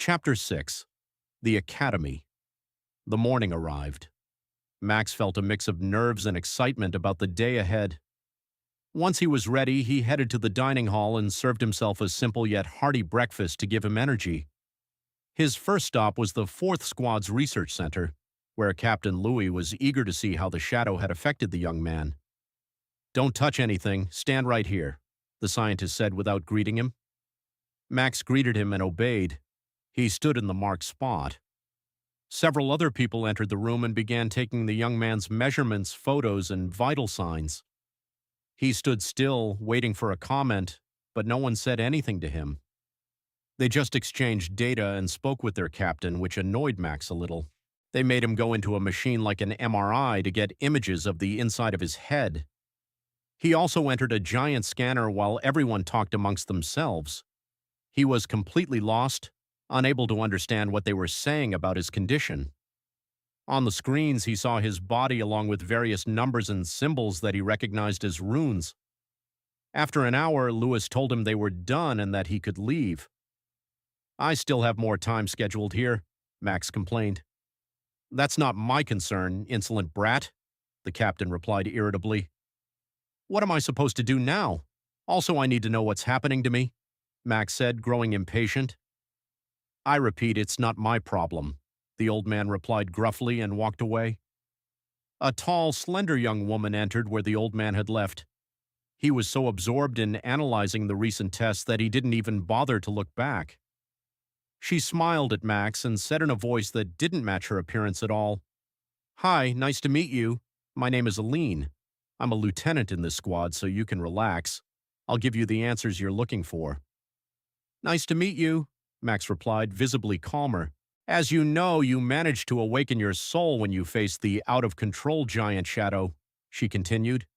Chapter 6. The Academy. The morning arrived. Max felt a mix of nerves and excitement about the day ahead. Once he was ready, he headed to the dining hall and served himself a simple yet hearty breakfast to give him energy. His first stop was the 4th Squad's research center, where Captain Louis was eager to see how the shadow had affected the young man. "Don't touch anything, stand right here," the scientist said without greeting him. Max greeted him and obeyed. He stood in the marked spot. Several other people entered the room and began taking the young man's measurements, photos, and vital signs. He stood still, waiting for a comment, but no one said anything to him. They just exchanged data and spoke with their captain, which annoyed Max a little. They made him go into a machine like an MRI to get images of the inside of his head. He also entered a giant scanner while everyone talked amongst themselves. He was completely lost, unable to understand what they were saying about his condition. On the screens, he saw his body along with various numbers and symbols that he recognized as runes. After an hour, Lewis told him they were done and that he could leave. "I still have more time scheduled here," Max complained. "That's not my concern, insolent brat," the captain replied irritably. "What am I supposed to do now? Also, I need to know what's happening to me," Max said, growing impatient. "I repeat, it's not my problem," the old man replied gruffly and walked away. A tall, slender young woman entered where the old man had left. He was so absorbed in analyzing the recent tests that he didn't even bother to look back. She smiled at Max and said in a voice that didn't match her appearance at all, "Hi, nice to meet you. My name is Aline. I'm a lieutenant in this squad, so you can relax. I'll give you the answers you're looking for." "Nice to meet you," Max replied, visibly calmer. "As you know, you managed to awaken your soul when you faced the out-of-control giant shadow," she continued.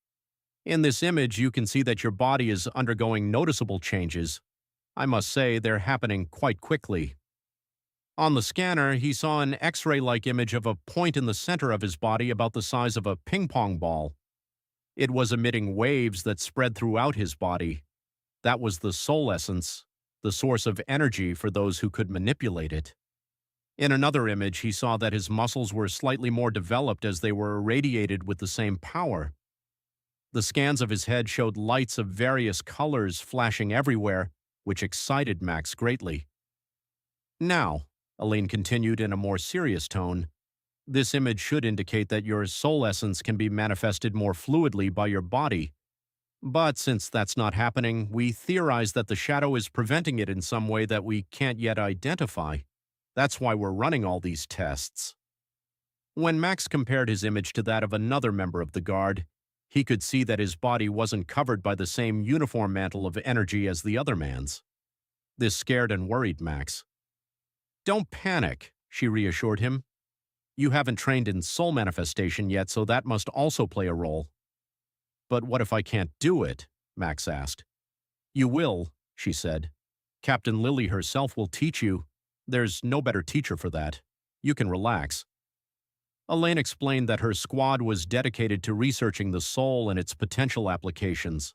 "In this image, you can see that your body is undergoing noticeable changes. I must say, they're happening quite quickly." On the scanner, he saw an X-ray-like image of a point in the center of his body about the size of a ping-pong ball. It was emitting waves that spread throughout his body. That was the soul essence, the source of energy for those who could manipulate it. In another image, he saw that his muscles were slightly more developed as they were irradiated with the same power. The scans of his head showed lights of various colors flashing everywhere, which excited Max greatly. "Now," Elaine continued in a more serious tone, "this image should indicate that your soul essence can be manifested more fluidly by your body. But since that's not happening, we theorize that the shadow is preventing it in some way that we can't yet identify. That's why we're running all these tests." When Max compared his image to that of another member of the guard, he could see that his body wasn't covered by the same uniform mantle of energy as the other man's. This scared and worried Max. "Don't panic," she reassured him. "You haven't trained in soul manifestation yet, so that must also play a role." "But what if I can't do it?" Max asked. "You will," she said. "Captain Lily herself will teach you. There's no better teacher for that. You can relax." Elaine explained that her squad was dedicated to researching the soul and its potential applications.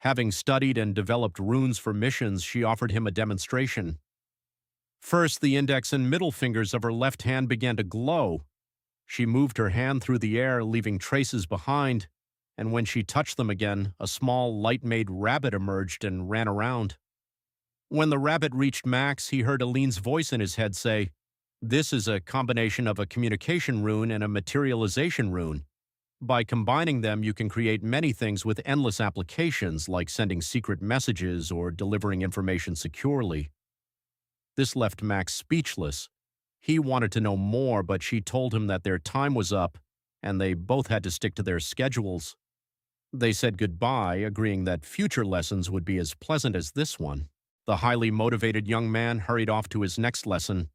Having studied and developed runes for missions, she offered him a demonstration. First, the index and middle fingers of her left hand began to glow. She moved her hand through the air, leaving traces behind, and when she touched them again, a small, light-made rabbit emerged and ran around. When the rabbit reached Max, he heard Aline's voice in his head say, "This is a combination of a communication rune and a materialization rune. By combining them, you can create many things with endless applications, like sending secret messages or delivering information securely." This left Max speechless. He wanted to know more, but she told him that their time was up, and they both had to stick to their schedules. They said goodbye, agreeing that future lessons would be as pleasant as this one. The highly motivated young man hurried off to his next lesson.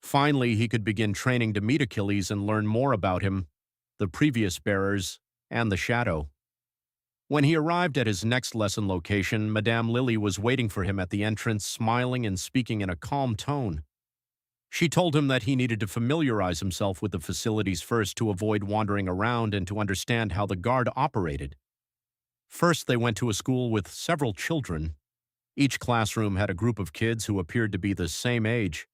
Finally, he could begin training to meet Achilles and learn more about him, the previous bearers, and the shadow. When he arrived at his next lesson location, Madame Lily was waiting for him at the entrance, smiling and speaking in a calm tone. She told him that he needed to familiarize himself with the facilities first to avoid wandering around and to understand how the guard operated. First, they went to a school with several children. Each classroom had a group of kids who appeared to be the same age.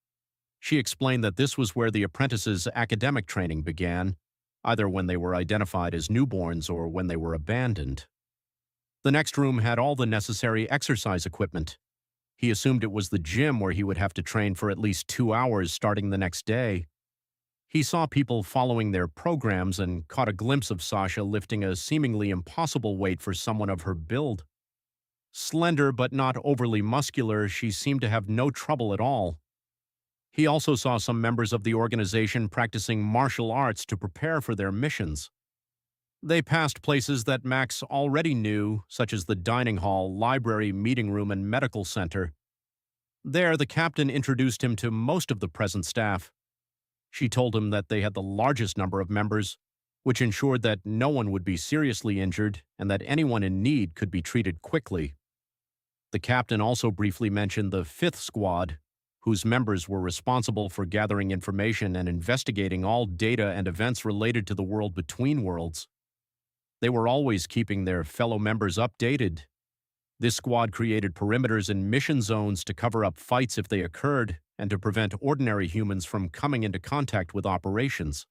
She explained that this was where the apprentices' academic training began, either when they were identified as newborns or when they were abandoned. The next room had all the necessary exercise equipment. He assumed it was the gym where he would have to train for at least 2 hours starting the next day. He saw people following their programs and caught a glimpse of Sasha lifting a seemingly impossible weight for someone of her build. Slender but not overly muscular, she seemed to have no trouble at all. He also saw some members of the organization practicing martial arts to prepare for their missions. They passed places that Max already knew, such as the dining hall, library, meeting room, and medical center. There, the captain introduced him to most of the present staff. She told him that they had the largest number of members, which ensured that no one would be seriously injured and that anyone in need could be treated quickly. The captain also briefly mentioned the 5th Squad, whose members were responsible for gathering information and investigating all data and events related to the world between worlds. They were always keeping their fellow members updated. This squad created perimeters and mission zones to cover up fights if they occurred and to prevent ordinary humans from coming into contact with operations.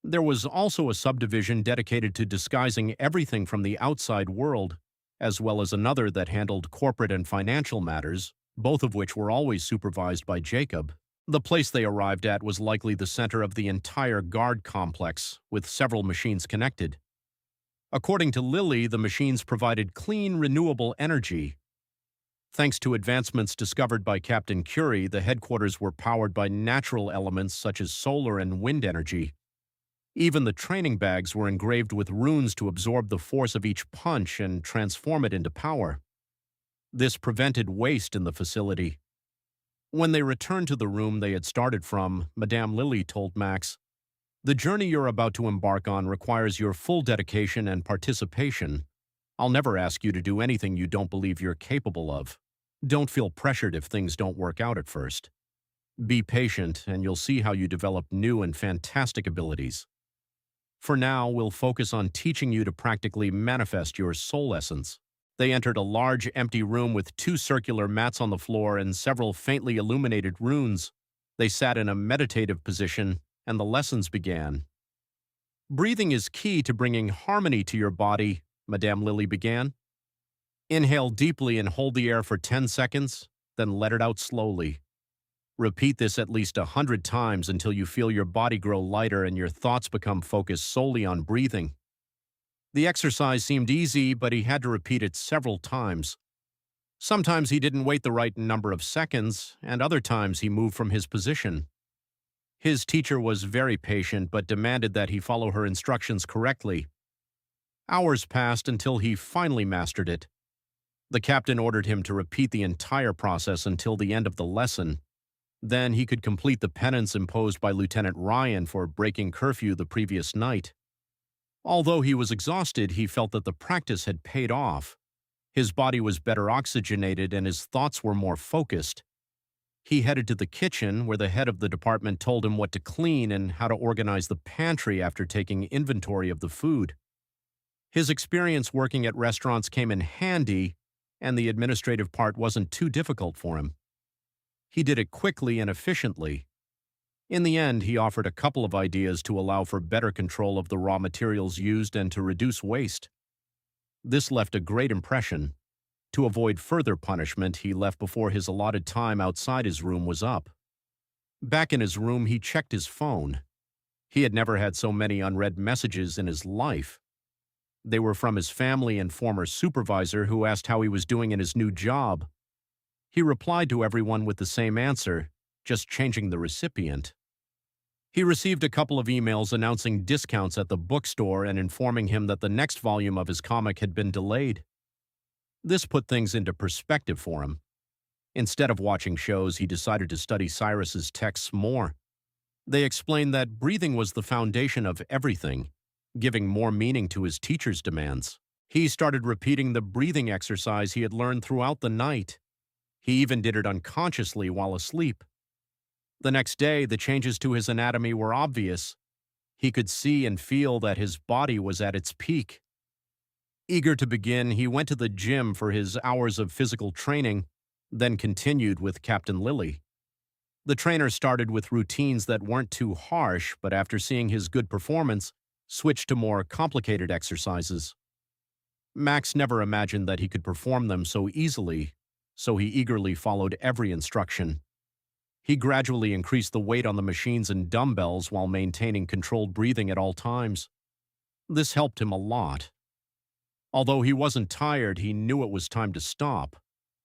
There was also a subdivision dedicated to disguising everything from the outside world, as well as another that handled corporate and financial matters, both of which were always supervised by Jacob. The place they arrived at was likely the center of the entire guard complex, with several machines connected. According to Lily, the machines provided clean, renewable energy. Thanks to advancements discovered by Captain Curie, the headquarters were powered by natural elements such as solar and wind energy. Even the training bags were engraved with runes to absorb the force of each punch and transform it into power. This prevented waste in the facility. When they returned to the room they had started from, Madame Lily told Max, "The journey you're about to embark on requires your full dedication and participation. I'll never ask you to do anything you don't believe you're capable of. Don't feel pressured if things don't work out at first. Be patient, and you'll see how you develop new and fantastic abilities. For now, we'll focus on teaching you to practically manifest your soul essence." They entered a large, empty room with 2 circular mats on the floor and several faintly illuminated runes. They sat in a meditative position, and the lessons began. "Breathing is key to bringing harmony to your body," Madame Lily began. "Inhale deeply and hold the air for 10 seconds, then let it out slowly. Repeat this at least 100 times until you feel your body grow lighter and your thoughts become focused solely on breathing." The exercise seemed easy, but he had to repeat it several times. Sometimes he didn't wait the right number of seconds, and other times he moved from his position. His teacher was very patient, but demanded that he follow her instructions correctly. Hours passed until he finally mastered it. The captain ordered him to repeat the entire process until the end of the lesson. Then he could complete the penance imposed by Lieutenant Ryan for breaking curfew the previous night. Although he was exhausted, he felt that the practice had paid off. His body was better oxygenated and his thoughts were more focused. He headed to the kitchen, where the head of the department told him what to clean and how to organize the pantry after taking inventory of the food. His experience working at restaurants came in handy, and the administrative part wasn't too difficult for him. He did it quickly and efficiently. In the end, he offered a couple of ideas to allow for better control of the raw materials used and to reduce waste. This left a great impression. To avoid further punishment, he left before his allotted time outside his room was up. Back in his room, he checked his phone. He had never had so many unread messages in his life. They were from his family and former supervisor, who asked how he was doing in his new job. He replied to everyone with the same answer, just changing the recipient. He received a couple of emails announcing discounts at the bookstore and informing him that the next volume of his comic had been delayed. This put things into perspective for him. Instead of watching shows, he decided to study Cyrus's texts more. They explained that breathing was the foundation of everything, giving more meaning to his teacher's demands. He started repeating the breathing exercise he had learned throughout the night. He even did it unconsciously while asleep. The next day, the changes to his anatomy were obvious. He could see and feel that his body was at its peak. Eager to begin, he went to the gym for his hours of physical training, then continued with Captain Lilly. The trainer started with routines that weren't too harsh, but after seeing his good performance, switched to more complicated exercises. Max never imagined that he could perform them so easily, so he eagerly followed every instruction. He gradually increased the weight on the machines and dumbbells while maintaining controlled breathing at all times. This helped him a lot. Although he wasn't tired, he knew it was time to stop.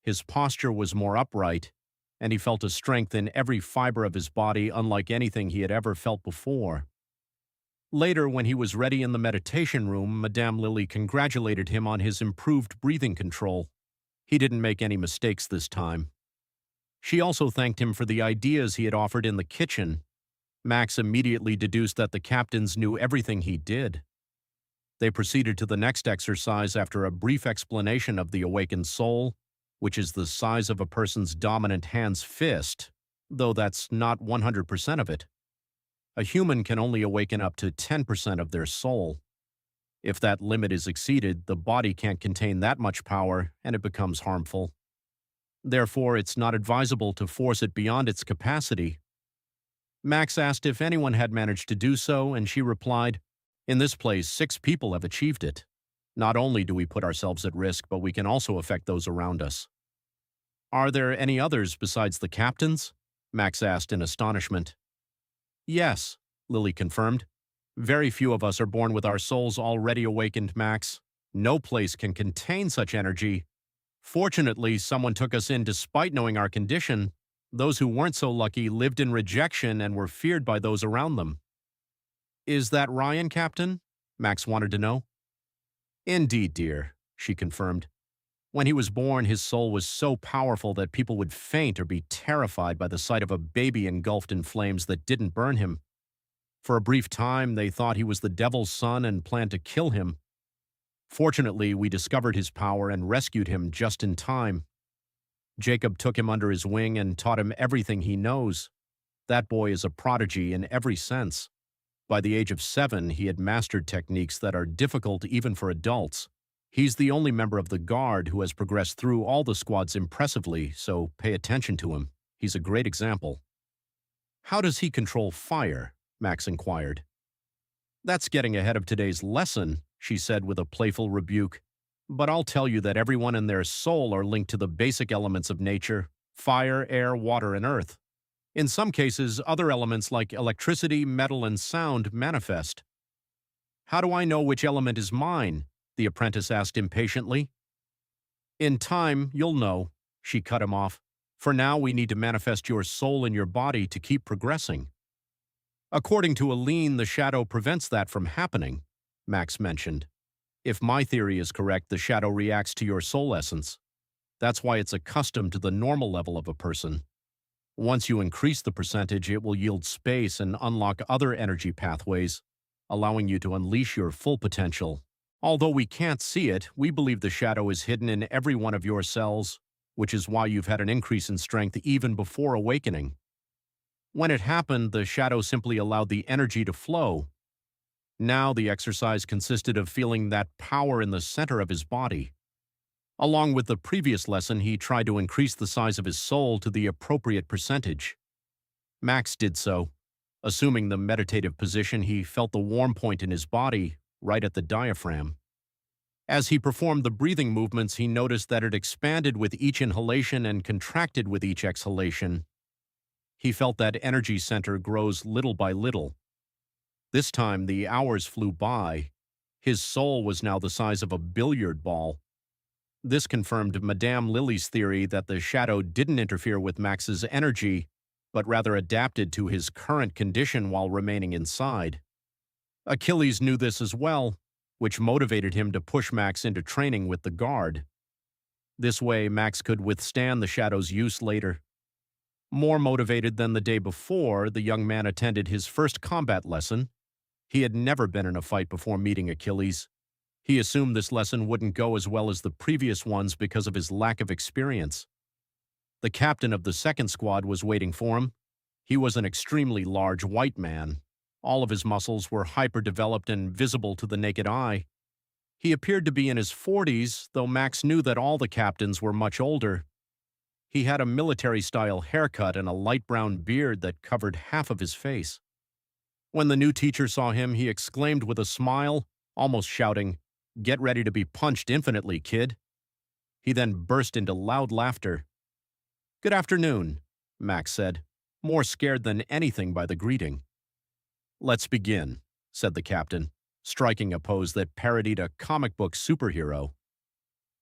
His posture was more upright, and he felt a strength in every fiber of his body unlike anything he had ever felt before. Later, when he was ready in the meditation room, Madame Lily congratulated him on his improved breathing control. He didn't make any mistakes this time. She also thanked him for the ideas he had offered in the kitchen. Max immediately deduced that the captains knew everything he did. They proceeded to the next exercise after a brief explanation of the awakened soul, which is the size of a person's dominant hand's fist, though that's not 100% of it. A human can only awaken up to 10% of their soul. If that limit is exceeded, the body can't contain that much power and it becomes harmful. Therefore, it's not advisable to force it beyond its capacity. Max asked if anyone had managed to do so, and she replied, "In this place, 6 people have achieved it. Not only do we put ourselves at risk, but we can also affect those around us." "Are there any others besides the captains?" Max asked in astonishment. "Yes," Lily confirmed. "Very few of us are born with our souls already awakened, Max. No place can contain such energy. Fortunately, someone took us in despite knowing our condition. Those who weren't so lucky lived in rejection and were feared by those around them." "Is that Ryan, Captain?" Max wanted to know. "Indeed, dear," she confirmed. "When he was born, his soul was so powerful that people would faint or be terrified by the sight of a baby engulfed in flames that didn't burn him. For a brief time, they thought he was the devil's son and planned to kill him. Fortunately, we discovered his power and rescued him just in time. Jacob took him under his wing and taught him everything he knows. That boy is a prodigy in every sense. By the age of 7, he had mastered techniques that are difficult even for adults. He's the only member of the Guard who has progressed through all the squads impressively, so pay attention to him. He's a great example." "How does he control fire?" Max inquired. "That's getting ahead of today's lesson," she said with a playful rebuke. "But I'll tell you that everyone and their soul are linked to the basic elements of nature: fire, air, water, and earth. In some cases, other elements like electricity, metal, and sound manifest." "How do I know which element is mine?" the apprentice asked impatiently. "In time, you'll know," she cut him off. "For now, we need to manifest your soul in your body to keep progressing." "According to Aline, the shadow prevents that from happening," Max mentioned. "If my theory is correct, the shadow reacts to your soul essence. That's why it's accustomed to the normal level of a person. Once you increase the percentage, it will yield space and unlock other energy pathways, allowing you to unleash your full potential. Although we can't see it, we believe the shadow is hidden in every one of your cells, which is why you've had an increase in strength even before awakening. When it happened, the shadow simply allowed the energy to flow. Now the exercise consisted of feeling that power in the center of his body. Along with the previous lesson, he tried to increase the size of his soul to the appropriate percentage. Max did so. Assuming the meditative position, he felt the warm point in his body, right at the diaphragm. As he performed the breathing movements, he noticed that it expanded with each inhalation and contracted with each exhalation. He felt that energy center grows little by little. This time, the hours flew by. His soul was now the size of a billiard ball. This confirmed Madame Lily's theory that the shadow didn't interfere with Max's energy, but rather adapted to his current condition while remaining inside. Achilles knew this as well, which motivated him to push Max into training with the Guard. This way, Max could withstand the shadow's use later. More motivated than the day before, the young man attended his first combat lesson. He had never been in a fight before meeting Achilles. He assumed this lesson wouldn't go as well as the previous ones because of his lack of experience. The captain of the second squad was waiting for him. He was an extremely large white man. All of his muscles were hyper-developed and visible to the naked eye. He appeared to be in his 40s, though Max knew that all the captains were much older. He had a military-style haircut and a light brown beard that covered half of his face. When the new teacher saw him, he exclaimed with a smile, almost shouting, "Get ready to be punched infinitely, kid." He then burst into loud laughter. "Good afternoon," Max said, more scared than anything by the greeting. "Let's begin," said the captain, striking a pose that parodied a comic book superhero.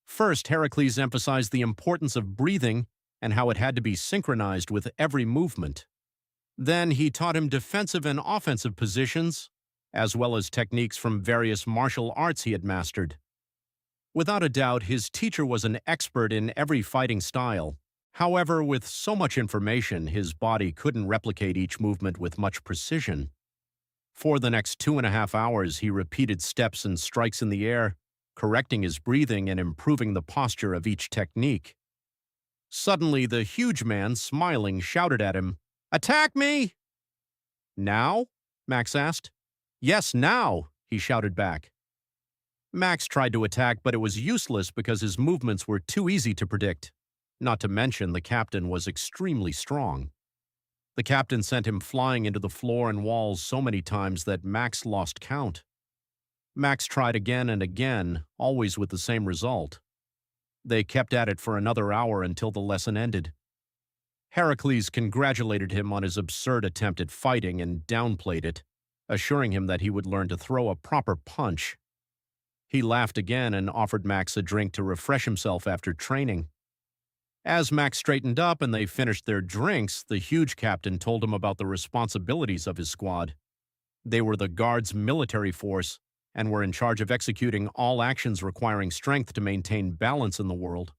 First, Heracles emphasized the importance of breathing and how it had to be synchronized with every movement. Then he taught him defensive and offensive positions, as well as techniques from various martial arts he had mastered. Without a doubt, his teacher was an expert in every fighting style. However, with so much information, his body couldn't replicate each movement with much precision. For the next 2.5 hours, he repeated steps and strikes in the air, correcting his breathing and improving the posture of each technique. Suddenly, the huge man, smiling, shouted at him, "Attack me!" "Now?" Max asked. "Yes, now!" he shouted back. Max tried to attack, but it was useless because his movements were too easy to predict. Not to mention, the captain was extremely strong. The captain sent him flying into the floor and walls so many times that Max lost count. Max tried again and again, always with the same result. They kept at it for another hour until the lesson ended. Heracles congratulated him on his absurd attempt at fighting and downplayed it, assuring him that he would learn to throw a proper punch. He laughed again and offered Max a drink to refresh himself after training. As Max straightened up and they finished their drinks, the huge captain told him about the responsibilities of his squad. They were the Guard's military force and were in charge of executing all actions requiring strength to maintain balance in the world.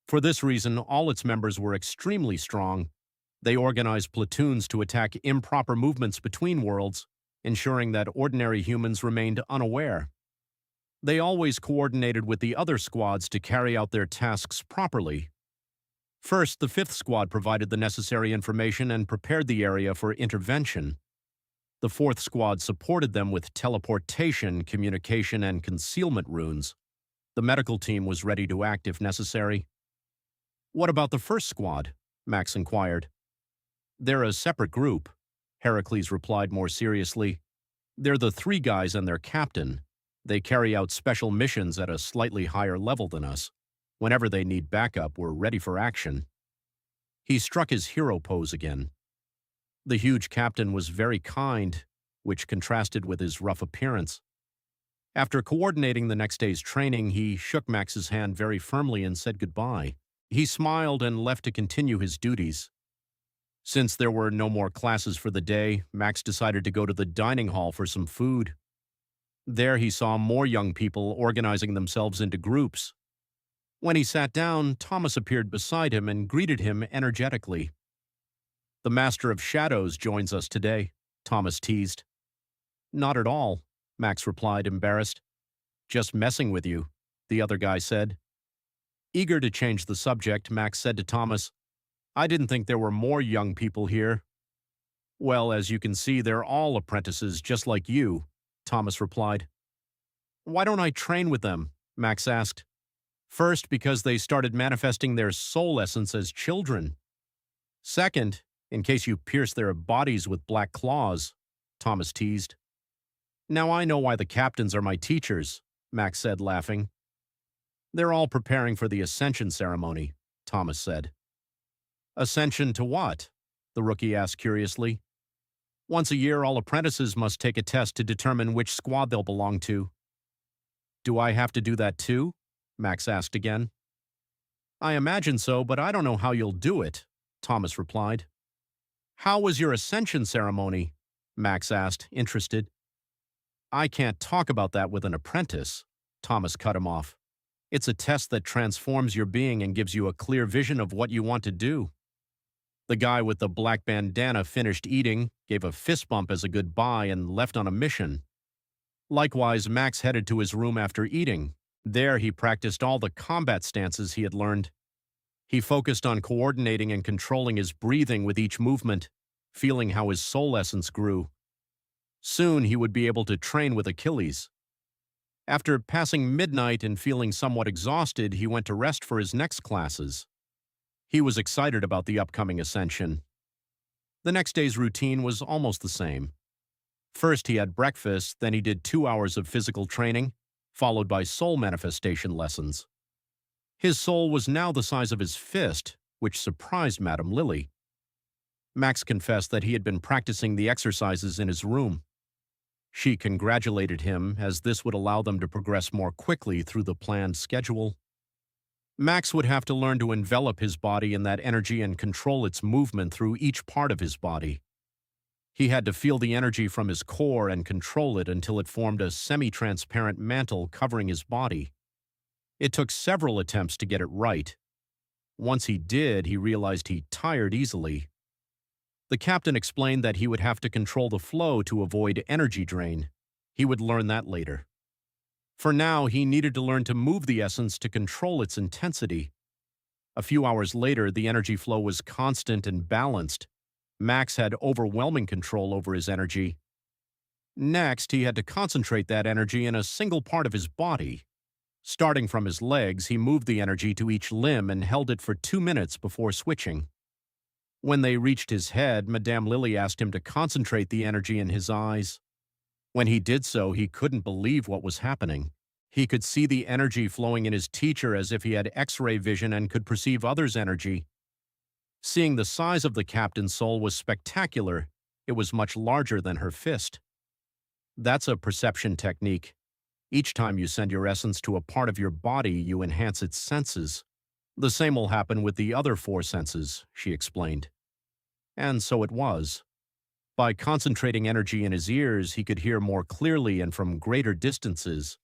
For this reason, all its members were extremely strong. They organized platoons to attack improper movements between worlds, ensuring that ordinary humans remained unaware. They always coordinated with the other squads to carry out their tasks properly. First, the 5th Squad provided the necessary information and prepared the area for intervention. The 4th Squad supported them with teleportation, communication, and concealment runes. The medical team was ready to act if necessary. "What about the 1st Squad?" Max inquired. "They're a separate group," Heracles replied more seriously. "They're the 3 guys and their captain. They carry out special missions at a slightly higher level than us. Whenever they need backup, we're ready for action." He struck his hero pose again. The huge captain was very kind, which contrasted with his rough appearance. After coordinating the next day's training, he shook Max's hand very firmly and said goodbye. He smiled and left to continue his duties. Since there were no more classes for the day, Max decided to go to the dining hall for some food. There he saw more young people organizing themselves into groups. When he sat down, Thomas appeared beside him and greeted him energetically. "The Master of Shadows joins us today," Thomas teased. "Not at all," Max replied, embarrassed. "Just messing with you," the other guy said. Eager to change the subject, Max said to Thomas, "I didn't think there were more young people here." "Well, as you can see, they're all apprentices just like you," Thomas replied. "Why don't I train with them?" Max asked. "First, because they started manifesting their soul essence as children. Second, in case you pierce their bodies with black claws," Thomas teased. "Now I know why the captains are my teachers," Max said, laughing. "They're all preparing for the ascension ceremony," Thomas said. "Ascension to what?" the rookie asked curiously. "Once a year, all apprentices must take a test to determine which squad they'll belong to." "Do I have to do that too?" Max asked again. "I imagine so, but I don't know how you'll do it," Thomas replied. "How was your ascension ceremony?" Max asked, interested. "I can't talk about that with an apprentice," Thomas cut him off. "It's a test that transforms your being and gives you a clear vision of what you want to do." The guy with the black bandana finished eating, gave a fist bump as a goodbye, and left on a mission. Likewise, Max headed to his room after eating. There he practiced all the combat stances he had learned. He focused on coordinating and controlling his breathing with each movement, feeling how his soul essence grew. Soon he would be able to train with Achilles. After passing midnight and feeling somewhat exhausted, he went to rest for his next classes. He was excited about the upcoming ascension. The next day's routine was almost the same. First, he had breakfast, then he did 2 hours of physical training, followed by soul manifestation lessons. His soul was now the size of his fist, which surprised Madame Lily. Max confessed that he had been practicing the exercises in his room. She congratulated him, as this would allow them to progress more quickly through the planned schedule. Max would have to learn to envelop his body in that energy and control its movement through each part of his body. He had to feel the energy from his core and control it until it formed a semi-transparent mantle covering his body. It took several attempts to get it right. Once he did, he realized he tired easily. The captain explained that he would have to control the flow to avoid energy drain. He would learn that later. For now, he needed to learn to move the essence to control its intensity. A few hours later, the energy flow was constant and balanced. Max had overwhelming control over his energy. Next, he had to concentrate that energy in a single part of his body. Starting from his legs, he moved the energy to each limb and held it for 2 minutes before switching. When they reached his head, Madame Lily asked him to concentrate the energy in his eyes. When he did so, he couldn't believe what was happening. He could see the energy flowing in his teacher as if he had X-ray vision and could perceive others' energy. Seeing the size of the captain's soul was spectacular. It was much larger than her fist. That's a perception technique. Each time you send your essence to a part of your body, you enhance its senses. The same will happen with the other 4 senses, she explained. And so it was. By concentrating energy in his ears, he could hear more clearly and from greater distances.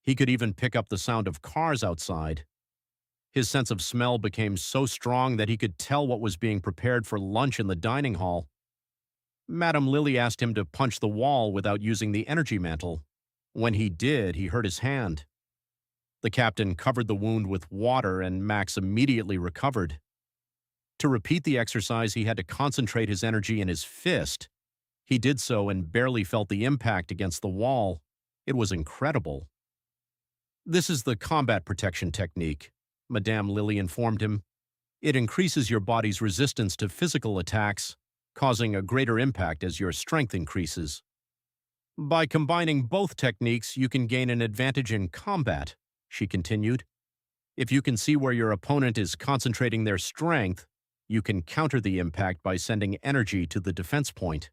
He could even pick up the sound of cars outside. His sense of smell became so strong that he could tell what was being prepared for lunch in the dining hall. Madame Lily asked him to punch the wall without using the energy mantle. When he did, he hurt his hand. The captain covered the wound with water, and Max immediately recovered. To repeat the exercise, he had to concentrate his energy in his fist. He did so and barely felt the impact against the wall. It was incredible. This is the combat protection technique, Madame Lily informed him. It increases your body's resistance to physical attacks, causing a greater impact as your strength increases. By combining both techniques, you can gain an advantage in combat, she continued. If you can see where your opponent is concentrating their strength, you can counter the impact by sending energy to the defense point.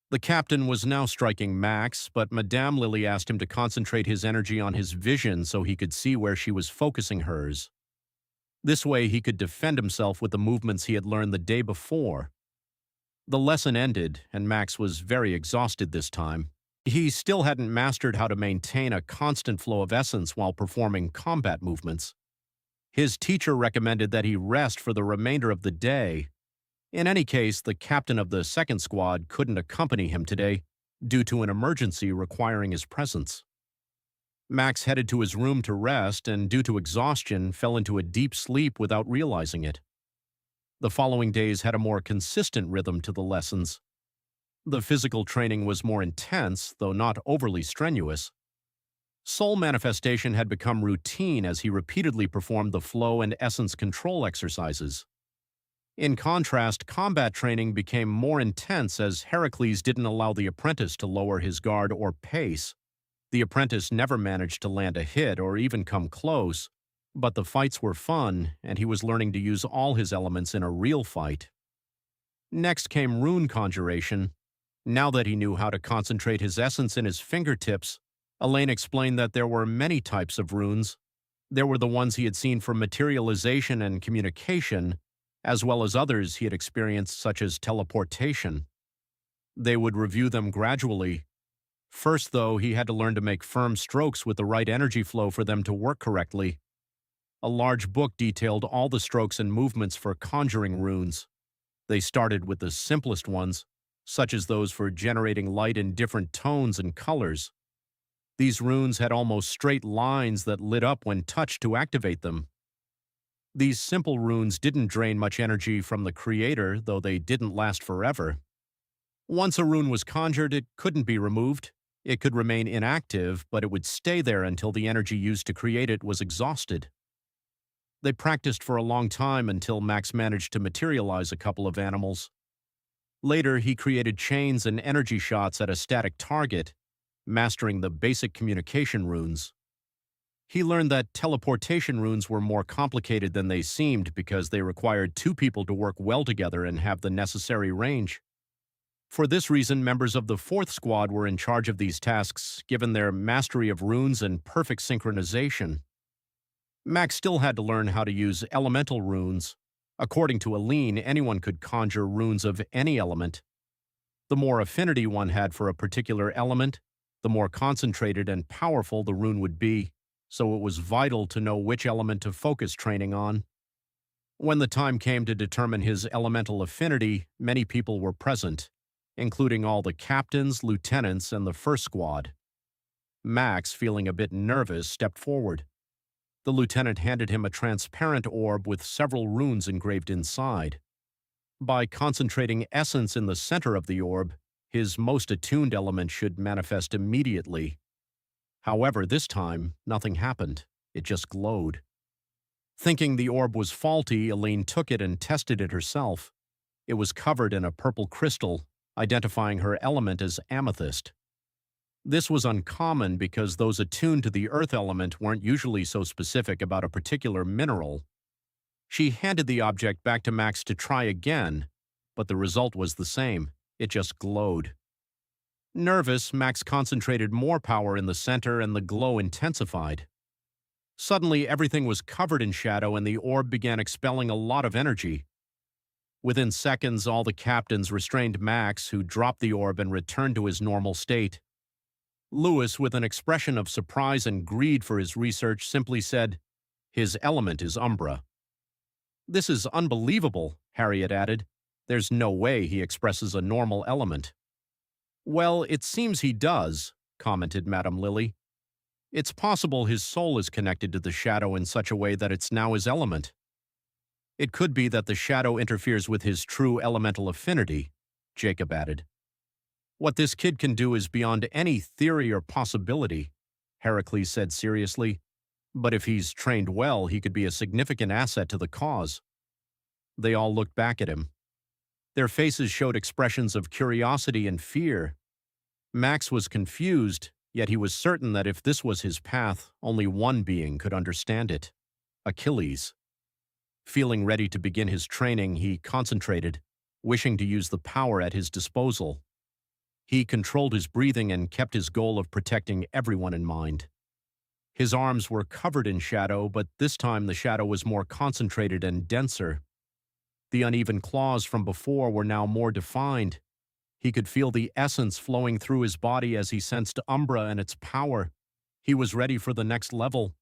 The captain was now striking Max, but Madame Lily asked him to concentrate his energy on his vision so he could see where she was focusing hers. This way he could defend himself with the movements he had learned the day before. The lesson ended, and Max was very exhausted this time. He still hadn't mastered how to maintain a constant flow of essence while performing combat movements. His teacher recommended that he rest for the remainder of the day. In any case, the captain of the second squad couldn't accompany him today due to an emergency requiring his presence. Max headed to his room to rest and, due to exhaustion, fell into a deep sleep without realizing it. The following days had a more consistent rhythm to the lessons. The physical training was more intense, though not overly strenuous. Soul manifestation had become routine as he repeatedly performed the flow and essence control exercises. In contrast, combat training became more intense as Heracles didn't allow the apprentice to lower his guard or pace. The apprentice never managed to land a hit or even come close, but the fights were fun, and he was learning to use all his elements in a real fight. Next came rune conjuration. Now that he knew how to concentrate his essence in his fingertips, Elaine explained that there were many types of runes. There were the ones he had seen for materialization and communication, as well as others he had experienced such as teleportation. They would review them gradually. First, though, he had to learn to make firm strokes with the right energy flow for them to work correctly. A large book detailed all the strokes and movements for conjuring runes. They started with the simplest ones, such as those for generating light in different tones and colors. These runes had almost straight lines that lit up when touched to activate them. These simple runes didn't drain much energy from the creator, though they didn't last forever. Once a rune was conjured, it couldn't be removed. It could remain inactive, but it would stay there until the energy used to create it was exhausted. They practiced for a long time until Max managed to materialize a couple of animals. Later, he created chains and energy shots at a static target, mastering the basic communication runes. He learned that teleportation runes were more complicated than they seemed because they required two people to work well together and have the necessary range. For this reason, members of the fourth squad were in charge of these tasks, given their mastery of runes and perfect synchronization. Max still had to learn how to use elemental runes. According to Aline, anyone could conjure runes of any element. The more affinity one had for a particular element, the more concentrated and powerful the rune would be, so it was vital to know which element to focus training on. When the time came to determine his elemental affinity, many people were present, including all the captains, lieutenants, and the first squad. Max, feeling a bit nervous, stepped forward. The lieutenant handed him a transparent orb with several runes engraved inside. By concentrating essence in the center of the orb, his most attuned element should manifest immediately. However, this time, nothing happened. It just glowed. Thinking the orb was faulty, Aline took it and tested it herself. It was covered in a purple crystal, identifying her element as amethyst. This was uncommon because those attuned to the earth element weren't usually so specific about a particular mineral. She handed the object back to Max to try again, but the result was the same. It just glowed. Nervous, Max concentrated more power in the center and the glow intensified. Suddenly, everything was covered in shadow and the orb began expelling a lot of energy. Within seconds, all the captains restrained Max, who dropped the orb and returned to his normal state. Lewis, with an expression of surprise and greed for his research, simply said, "His element is Umbra." "This is unbelievable," Harriet added. "There's no way he expresses a normal element." "Well, it seems he does," commented Madame Lily. "It's possible his soul is connected to the shadow in such a way that it's now his element. It could be that the shadow interferes with his true elemental affinity," Jacob added. "What this kid can do is beyond any theory or possibility," Heracles said seriously. "But if he's trained well, he could be a significant asset to the cause." They all looked back at him. Their faces showed expressions of curiosity and fear. Max was confused, yet he was certain that if this was his path, only one being could understand it: Achilles. Feeling ready to begin his training, he concentrated, wishing to use the power at his disposal. He controlled his breathing and kept his goal of protecting everyone in mind. His arms were covered in shadow, but this time the shadow was more concentrated and denser. The uneven claws from before were now more defined. He could feel the essence flowing through his body as he sensed Umbra and its power. He was ready for the next level.